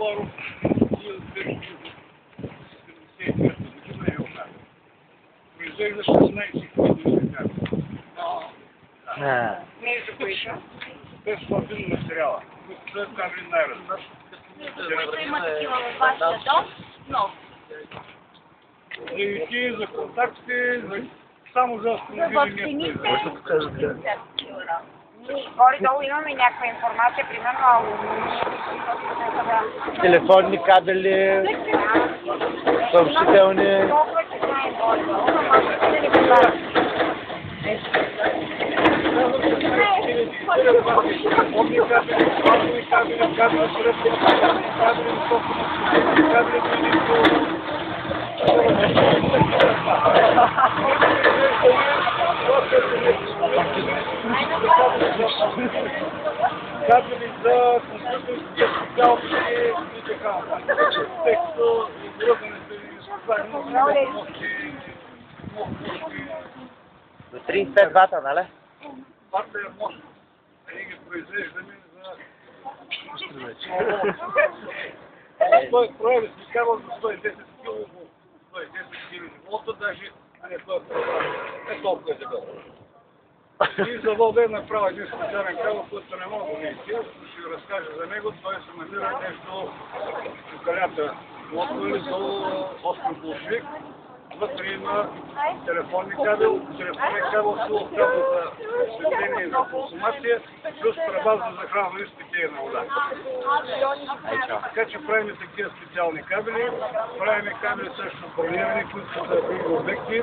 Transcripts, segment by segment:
Коларов и от 1973 година е окар. Произвежда 16 хиляди карти. Между които? 500 материала, които са кабели най-различни. Които има такива във вашия дом, много. За IT, за контакти, само за автомобили. Горе-долу имаме някаква информация, примерно алуминий, Телефонни кабели, съобщителни. толкова че знаем горе-долу, но можете да ни подават. Кабели за компютърския специалности и така нататък. Тексто, изръзването и създаването. За 35 вата, нали? Това е мощно. Ние ги произвеждаме за... Той прояви си казва за 110 кг, 110 хиляди волта, даже не той е толкова дебел. И завода е направил един специален кабел, който не мога да видите. Ще ви разкажа за него. Той се намира нещо в калята Лотвали до остров Болшевик. Вътре има телефонни кабел, силов кабел за осветление и за консумация, плюс тръба за захранване с питейна вода. Така че правим такива специални кабели. Правим кабели също бронирани, които са за други обекти.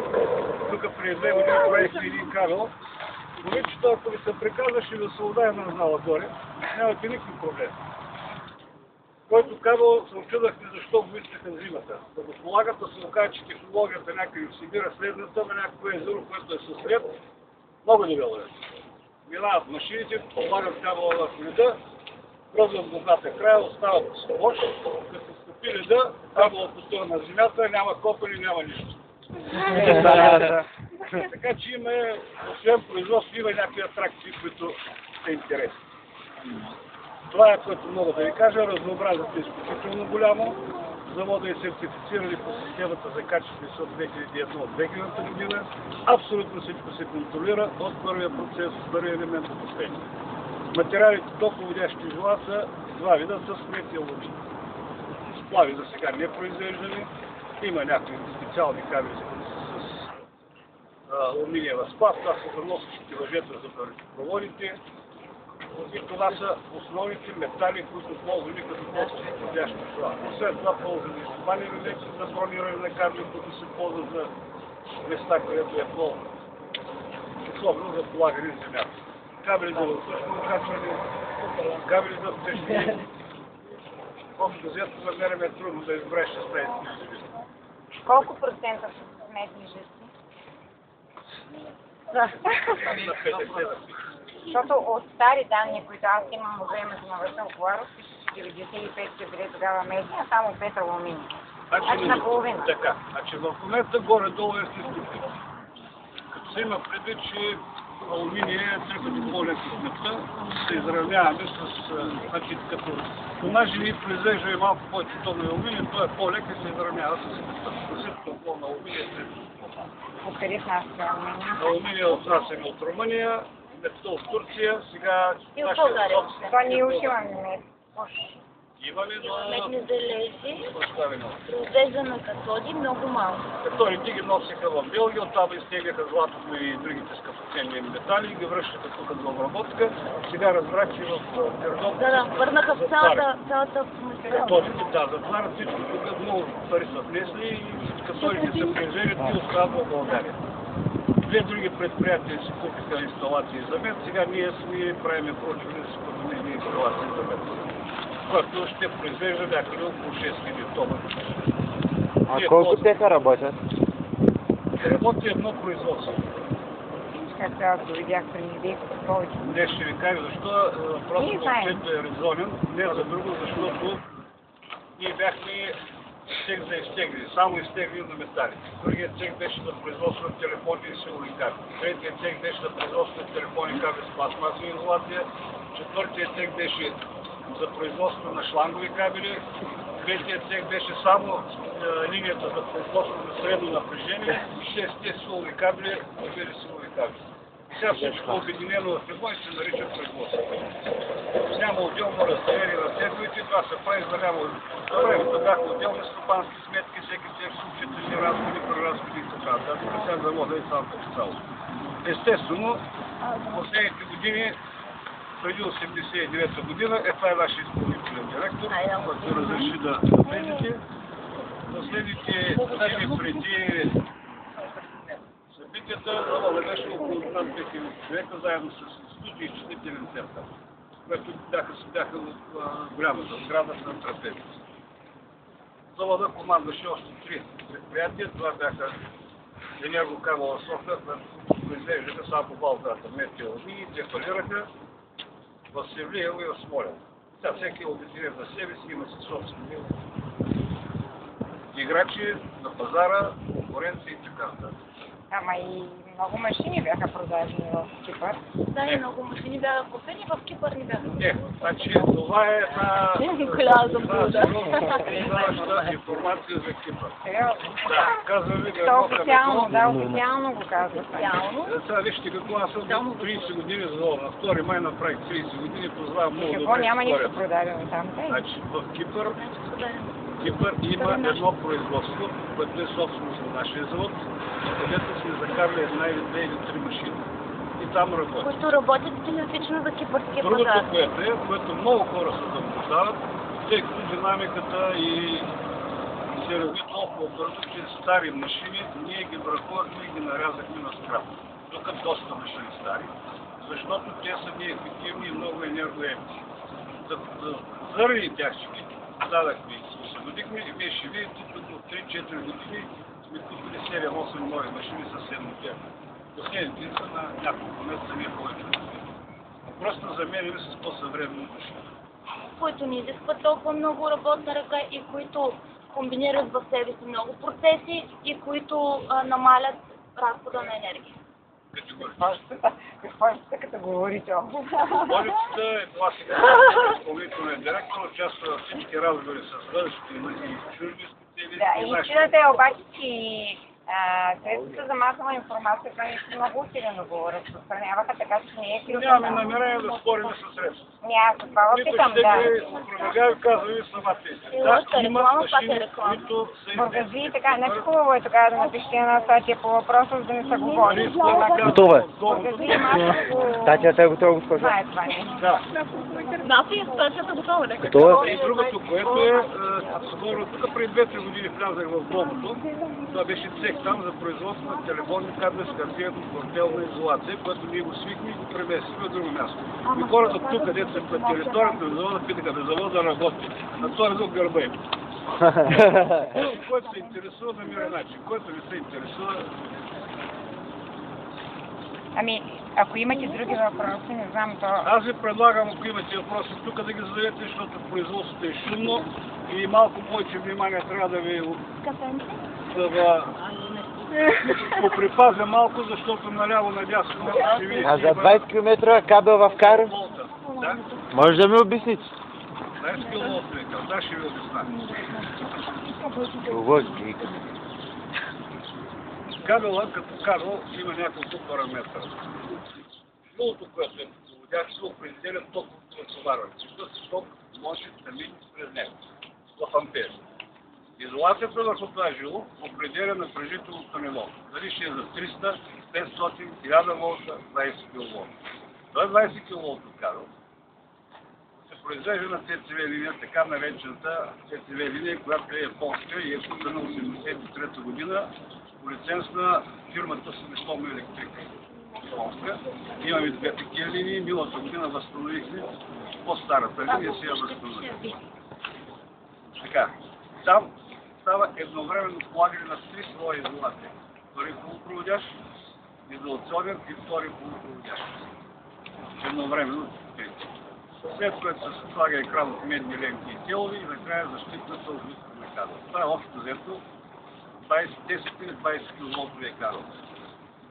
Тук преди 2 години правихме един кабел. Количето, ако ви се приказва, ще ви се удаде на знала горе. Нямате никакви проблеми. Който кабел се очудахме защо го искаха зимата. Да го полагат, да се окаже, че технологията някъде в Сибира следната, на някакво езеро, което е със лед, много дебело е. Минават машините, полагат кабела в леда, пръзват го двата края, остават лош, като стъпи леда, кабела пустува на земята, няма копели, няма нищо. Така че има, освен производство, има някакви атракции, които са интересни. Това е, което мога да ви кажа. Разнообразието е изключително голямо. Завода е сертифицирали по системата за качество от 2001 от 2000 година. Абсолютно всичко се контролира от първия процес, първия елемент до последния. Материалите топловодящи жила са два вида с смети алумини. Сплави за сега не произвеждани. Има някакви специални кабели с алуминиева сплав. Това са заносещите въжета за проводите. И това са основните метали, които ползваме като топловодящи жила. Освен това ползваме изкопани елементи за брониране на кабели, които се ползват за места, където е по-условно за полагане в земята. Кабели за въздушно окачване, кабели за втечни. Общо взето за мен е трудно да избереш съставите. Колко процента са сметни жести? Защото от стари данни, които аз имам от времето на Васил Коларов, 95 е били тогава медни, а само 5 алумини. Значи наполовина. Така. Значи в момента горе-долу е 50. Като се има предвид, че алуминия е 3 пъти по-лек от нефта, се изравняваме с... Значи като тонажи ние произвеждаме малко повече тонна алуминия, той е по-лек и се изравнява с нефта. Съсипто пол на алуминия е 3 пъти. Откъде внасяме алуминия? Алуминия отнасяме от Румъния, нефта от Турция, сега... И от България. Това ние уж имаме мед. Имаме, но... Медни залези, произвеждаме катоди, много малко. Катодите ги носиха в Белгия, оттам изтегляха златото и другите скъпоценни метали и ги връщаха тук за обработка. Сега разбрах, че в Тернопол... Да, върнаха в цялата Катодите, да, затварят всичко тук, много пари са внесли и катодите се произвеждат и остават в България. Две други предприятия си купиха инсталации за мен, сега ние сме правим проучване да си купим инсталации за мен, което ще произвежда някъде около 6000 тона. А колко теха работят? Работи едно производство. Както аз го видях при медиите повече. Не ще ви кажа защо, просто момчето е резонен, не за друго, защото ние бяхме цех за изтегли, само изтегли на метали. Другият цех беше за производство на телефони и силови кабели. Третият цех беше за производство на телефони кабели с пластмасови изолация. Четвъртият цех беше за производство на шлангови кабели. Третият цех беше само линията за производство на средно напрежение и 6 силови кабели и 4 силови кабели. Сега всичко обединено в едно и се нарича производство. Няма отделно разделение на цеховете, това се прави за ляво. За времето бяха отделни стопански сметки, всеки цех случителни разходи, преразходи и така. Сега завода и сам капитал. Естествено, в последните години, преди 1989 година, това е нашия изпълнителен директор, който разреши да влезете. Последните години преди събитията, завода беше около 2000 човека, заедно с институт и изчислителен център, което бяха в голямата сграда на трапезите. Завода командваше още 3 предприятия, това бяха Енергокабела София, която произвеждаха само по Балката метеорологи и те фалираха в Севлиево и в Смолян. Сега всеки е обединен за себе си, има си собствени играчи на пазара, конкуренция и така. Ама и много машини бяха продажени в Кипър. Да, и много машини бяха купени, в Кипър не бяха. Значи това е голяма заблуда. сериозна информация за Кипър. Да, казвам ви То официално, да, официално го казвате. Сега вижте какво, аз съм 30 години за на 2 май направих 30 години, познавам много добре. Какво няма нищо продадено там? Значи в Кипър има едно производство, което е собственост на нашия завод, където сме закарали една или 2 или 3 машини. И там работят. Които работят специфично за кипърския пазар. Другото, което много хора се заблуждават, тъй като динамиката и се разви толкова бързо, че стари машини ние ги бракувахме и ги нарязахме на скрап. Тук доста машини стари, защото те са неефективни и много енергоемки. Заради тях ще ги дадахме и се освободихме и вие ще видите, тук от 3-4 години сме купили 7-8 нови машини съвсем модерни. Последните са на няколко месеца, не повече. Просто заменяме с по-съвременни машини. Които не изискват толкова много работна ръка и които комбинират в себе си много процеси и които намалят разхода на енергия. Какво ще като говорите? Болицата е това сега. Изпълнителният директор участва във всички разговори с външни и чужди специалисти. Да, и истината е обаче, че средствата за масова информация това нещо много усилено го разпространяваха, така че не е крило. Нямаме намерение да спорим с средства. Аз това питам, да. Опровергаю, казвам и самата истина. Да, има машини, които са бургази и така, значи хубаво е така да напишете една статия по въпроса, за да не са говорили. Готово е. Бургази и масово... Статията е готова, госпожа. Знае това нещо. Да. Значи статията готова, нека. Готова е. И другото, което е, скоро, тук преди 2-3 години влязах в Бобото, това беше цех там за производство на телефонни кабели с хартиено-квартелна изолация, което ние го свихме и го преместихме в друго място. И хората тук, където са по територията на завода, питаха да завода работи. На това е гърба им. Който се интересува, намира начин. Който не се интересува... Ами, ако имате други въпроси, не знам то... Аз ви предлагам, ако имате въпроси, тук да ги зададете, защото производството е шумно и малко повече внимание трябва да ви... да поприпазя малко, защото наляво надясно ще видите... А за 20 км кабел в кара? Да? Може да ми обясните? 20 км, да, ще ви обясна. Кабела, като кабел, има няколко параметра. Нулото, което е подходящо, определя токовото натоварване. Защото ток може да мине през него, в ампери. Изолацията върху това жило определя напрежителното ниво. Дали ще е за 300, 500, 1000 волта, 20 кВ. Това е 20 кВ кабел. Се произвежда на ЦЦВ линия, така наречената ЦЦВ линия, която е полска и е купена 1983 година по лиценз на фирмата Станиславна електрика. Полска. Имаме 2 такива линии, миналата година възстановихме по-старата линия, сега възстановихме. Така, там става едновременно полагане на 3 слоя изолация. Първи полупроводящ, изолационен и втори полупроводящ. Едновременно 3. След което се слага екран от медни ленти и телови и накрая защитната огнителна кабел. Това е общо взето 10 или 20 кВ екран.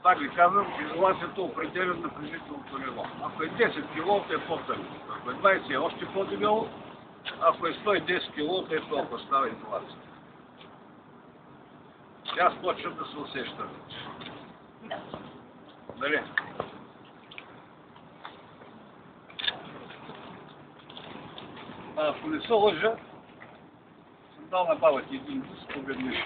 пак ви казвам, изолацията определя напрежителното ниво. Ако е 10 кг, е по-тъмно. Ако е 20 е още по-дебело, ако е 110 кг, е толкова става изолацията. И аз почвам да се усещам. Да. Нали? Ако не се лъжа, съм дал на баба ти един диск, погледни.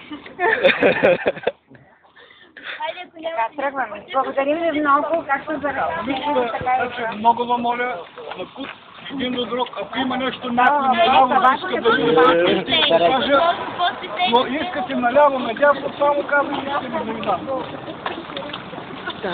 Хайде, ако Така, няма... тръгваме. Благодарим ви много, както за разпределението, така и за... Много ви моля, на кут, един до друг, ако има нещо наляво, наляво, иска да ви кажа, но искате наляво, надясно, само казвам, искате да ви дам.